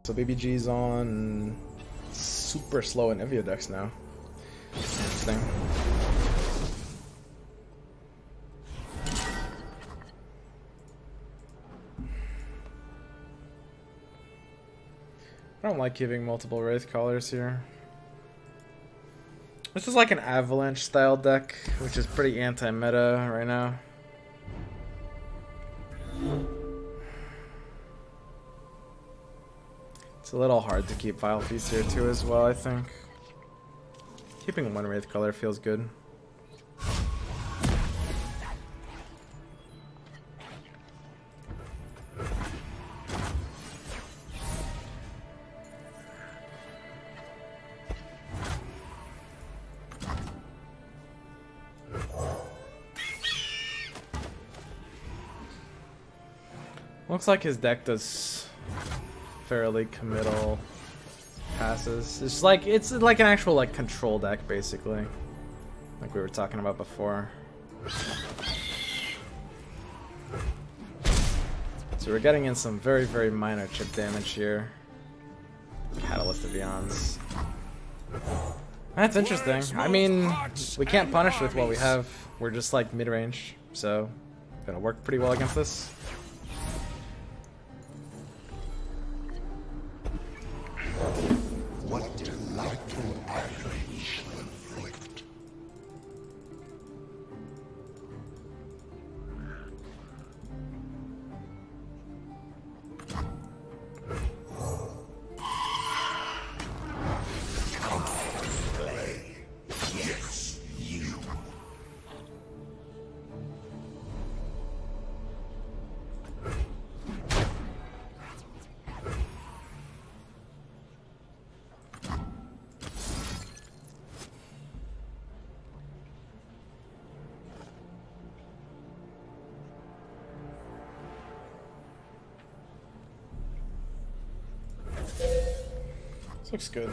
So BBG's on super slow in Evio decks now. Interesting. I don't like giving multiple Wraith Callers here. This is like an Avalanche style deck, which is pretty anti-meta right now. It's a little hard to keep Vile Feast here too as well, I think. Keeping one Wraith Caller feels good. Looks like his deck does fairly committal passes. It's like an actual like control deck basically, like we were talking about before. So we're getting in some very, very minor chip damage here. Catalyst of Eons. That's interesting. I mean, we can't punish with what we have. We're just like mid-range, so gonna work pretty well against this. What delightful anguish will inflict. Come play. Yes, you. This looks good.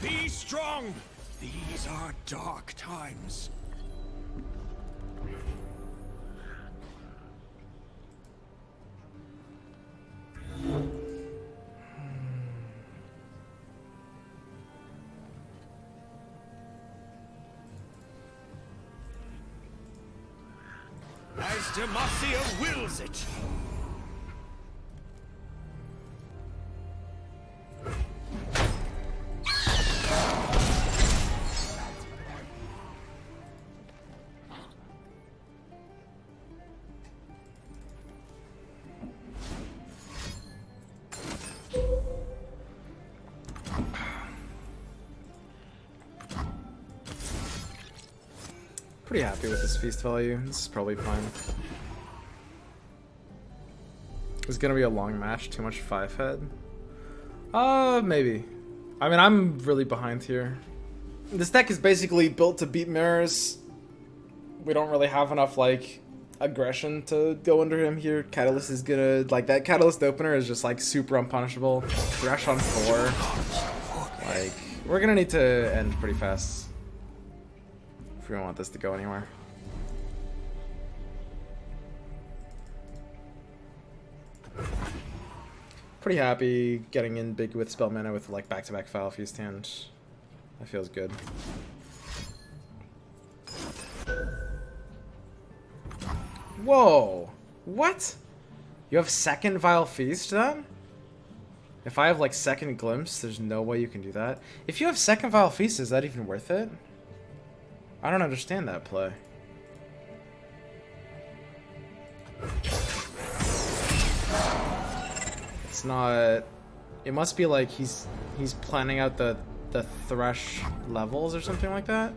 Be strong! These are dark times. As Demacia wills it. Pretty happy with this feast value. This is probably fine. It's gonna be a long match. Too much 5-head. Maybe. I mean, I'm really behind here. This deck is basically built to beat mirrors. We don't really have enough like aggression to go under him here. Catalyst is gonna like that. Catalyst opener is just like super unpunishable. Thresh on 4. Like we're gonna need to end pretty fast. We don't want this to go anywhere. Pretty happy getting in big with spell mana with like back-to-back Foul Feast hand. That feels good. Whoa! What? You have second Vile Feast then? If I have like second Glimpse, there's no way you can do that. If you have second Vile Feast, is that even worth it? I don't understand that play. It's not... It must be like he's planning out the Thresh levels or something like that.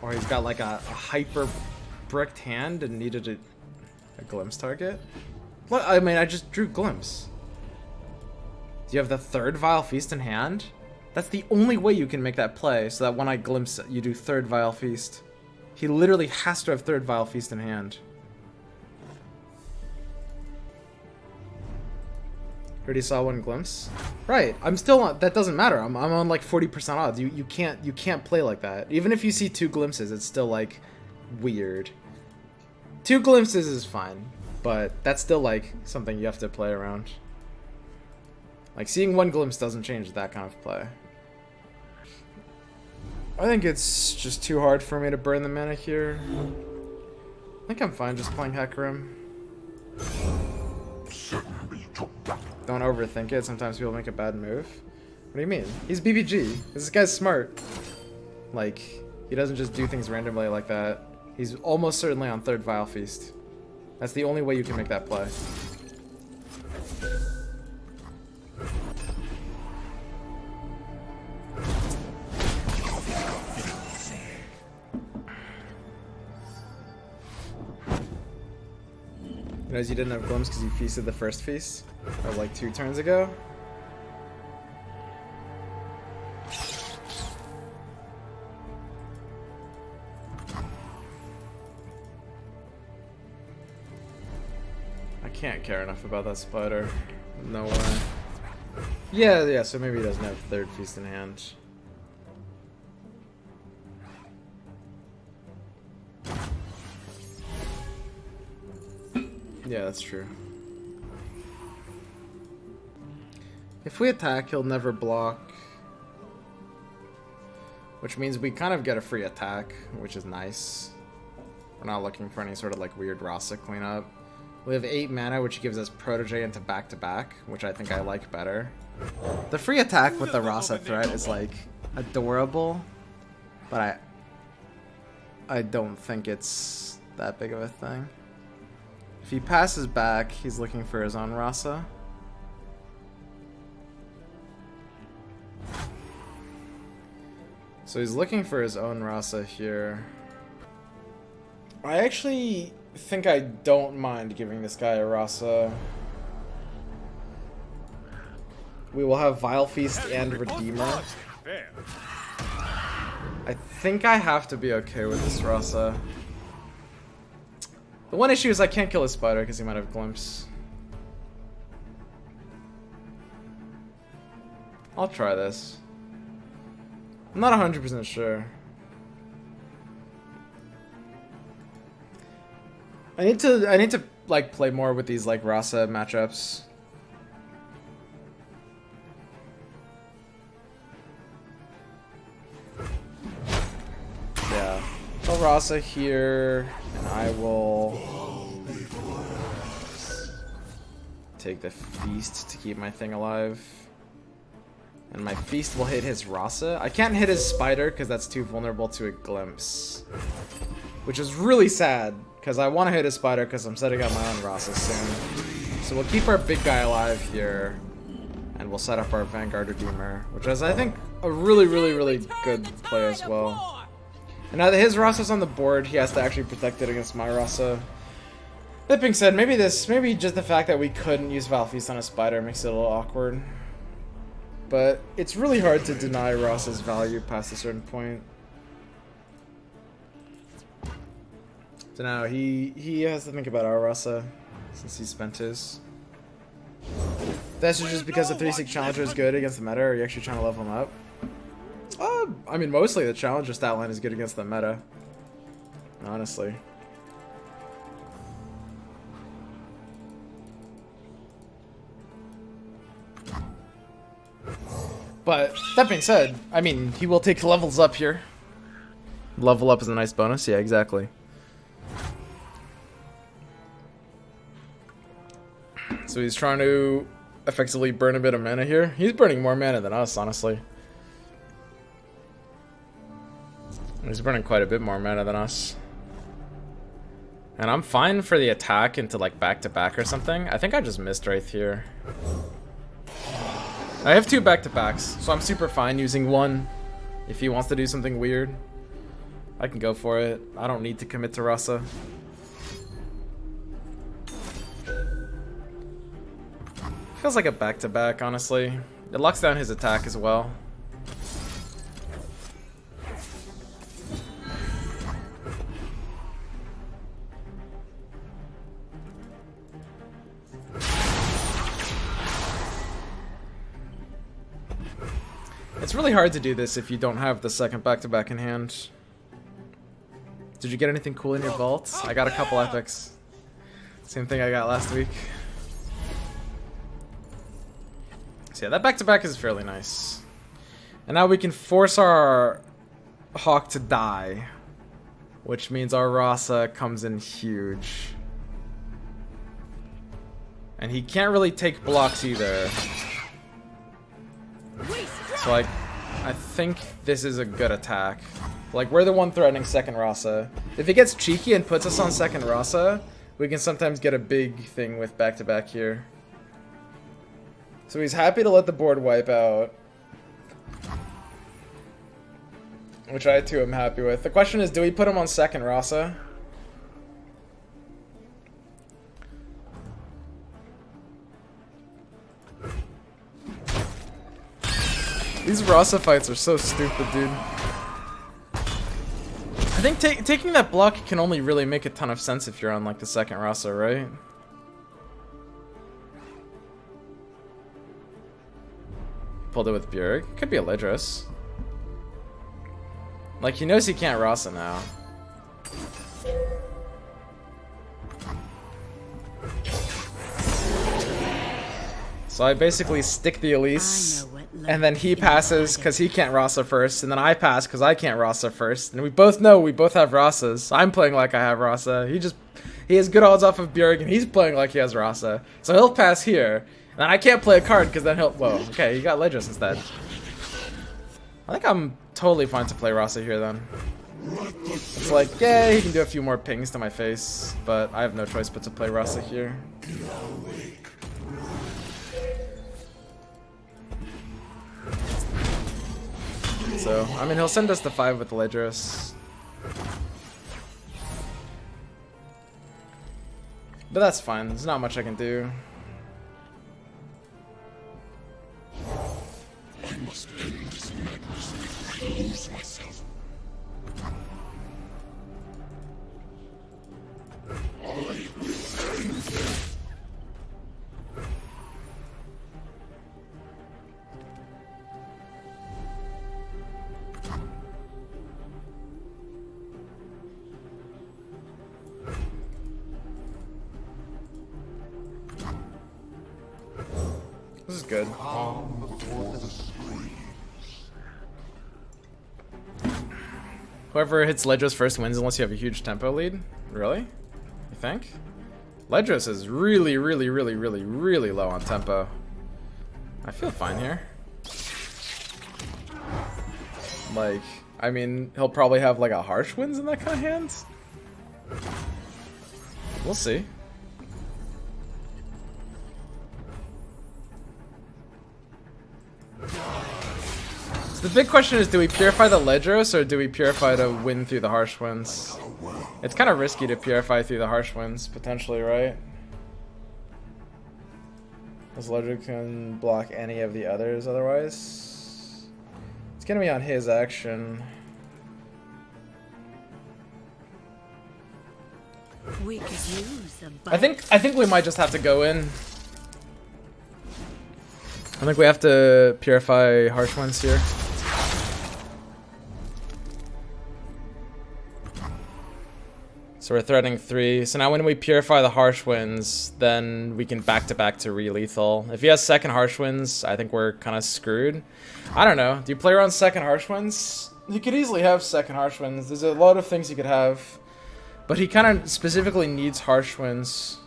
Or he's got like a hyper bricked hand and needed a Glimpse target. What? I mean, I just drew Glimpse. Do you have the third Vile Feast in hand? That's the only way you can make that play, so that when I Glimpse it, you do third Vile Feast. He literally has to have third Vile Feast in hand. Already saw one glimpse. Right. I'm still on. That doesn't matter. I'm on like 40% odds. You can't play like that. Even if you see 2 glimpses, it's still like weird. 2 glimpses is fine, but that's still like something you have to play around. Like seeing 1 glimpse doesn't change that kind of play. I think it's just too hard for me to burn the mana here. I think I'm fine just playing Hecarim. Don't overthink it. Sometimes people make a bad move. What do you mean? He's BBG. This guy's smart. Like, he doesn't just do things randomly like that. He's almost certainly on 3rd Vile Feast. That's the only way you can make that play. You know, you didn't have glimpse because you feasted the first feast, or like 2 turns ago. I can't care enough about that spider. No way. Yeah, so maybe he doesn't have 3rd feast in hand. Yeah, that's true. If we attack, he'll never block. Which means we kind of get a free attack, which is nice. We're not looking for any sort of like weird Rasa cleanup. We have 8 mana, which gives us Protege into back-to-back, which I think I like better. The free attack with the Rasa threat is like adorable, but I don't think it's that big of a thing. If he passes back, he's looking for his own Rasa. So he's looking for his own Rasa here. I actually think I don't mind giving this guy a Rasa. We will have Vile Feast and Redeemer. I think I have to be okay with this Rasa. The one issue is I can't kill a spider because he might have glimpse. I'll try this. I'm not 100% sure. I need to like play more with these like Rasa matchups. Yeah. I'll Rasa here, and I will take the feast to keep my thing alive. And my feast will hit his Rasa. I can't hit his spider because that's too vulnerable to a glimpse. Which is really sad, because I want to hit his spider because I'm setting up my own Rasa soon. So we'll keep our big guy alive here. And we'll set up our Vanguard Redeemer, which is, I think, a really, really, really good play as well. And now that his Rasa's on the board, he has to actually protect it against my Rasa. That being said, maybe just the fact that we couldn't use Vile Feast on a spider makes it a little awkward. But it's really hard to deny Rasa's value past a certain point. So now he has to think about our Rasa since he spent his. That's just because the 3-6 Challenger is good against the meta, or are you actually trying to level him up? I mean, mostly the Challenger stat line is good against the meta. Honestly. But, that being said, I mean, he will take levels up here. Level up is a nice bonus, yeah, exactly. So he's trying to effectively burn a bit of mana here. He's burning more mana than us, honestly. He's burning quite a bit more mana than us. And I'm fine for the attack into like back-to-back or something. I think I just missed right here. I have 2 back-to-backs, so I'm super fine using one. If he wants to do something weird, I can go for it. I don't need to commit to Rasa. Feels like a back-to-back, honestly. It locks down his attack as well. It's really hard to do this if you don't have the second back-to-back in hand. Did you get anything cool in your vault? I got a couple epics. Same thing I got last week. So yeah, that back-to-back is fairly nice. And now we can force our Hawk to die, which means our Rasa comes in huge. And he can't really take blocks either. So like, I think this is a good attack. Like, we're the one threatening second Rasa. If he gets cheeky and puts us on second Rasa, we can sometimes get a big thing with back-to-back here. So he's happy to let the board wipe out, which I too am happy with. The question is, do we put him on second Rasa? These Rasa fights are so stupid, dude. I think taking that block can only really make a ton of sense if you're on like the second Rasa, right? Pulled it with Bjerg. Could be a Lidris. Like, he knows he can't Rasa now. So I basically stick the Elise, and then he passes because he can't Rasa first, and then I pass because I can't Rasa first. And we both know we both have Rasas. I'm playing like I have Rasa. He has good odds off of Bjerg, and he's playing like he has Rasa. So he'll pass here. And I can't play a card because then he'll... Whoa, okay, he got Lidris instead. I think I'm totally fine to play Rasa here then. It's like, yeah, he can do a few more pings to my face, but I have no choice but to play Rasa here. So, I mean, he'll send us to 5 with Lidris. But that's fine, there's not much I can do. I must end this madness before I lose myself. I will end this. This is good. Whoever hits Ledros first wins unless you have a huge tempo lead. Really? You think? Ledros is really low on tempo. I feel fine here. Like, I mean, he'll probably have like a harsh wins in that kind of hand. We'll see. The big question is, do we purify the Ledros or do we purify to win through the harsh winds? It's kind of risky to purify through the harsh winds, potentially, right? This Ledros can block any of the others otherwise. It's gonna be on his action. We could use a I think we might just have to go in. I think we have to purify harsh winds here. So we're threatening 3. So now when we purify the harsh winds, then we can back-to-back to re-lethal. If he has second harsh winds, I think we're kind of screwed. I don't know. Do you play around second harsh winds? You could easily have second harsh winds. There's a lot of things you could have. But he kind of specifically needs harsh winds.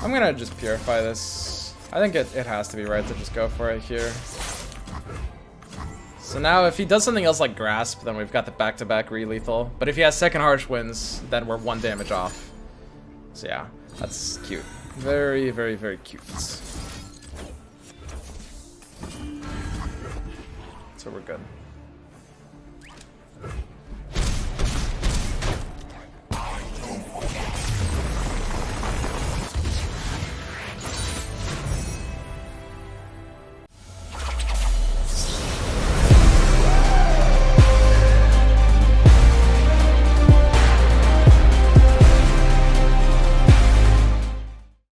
I'm gonna just purify this. I think it has to be right to just go for it here. So now if he does something else like Grasp, then we've got the back-to-back re-lethal. But if he has second harsh winds, then we're 1 damage off. So yeah, that's cute. Very cute. So we're good.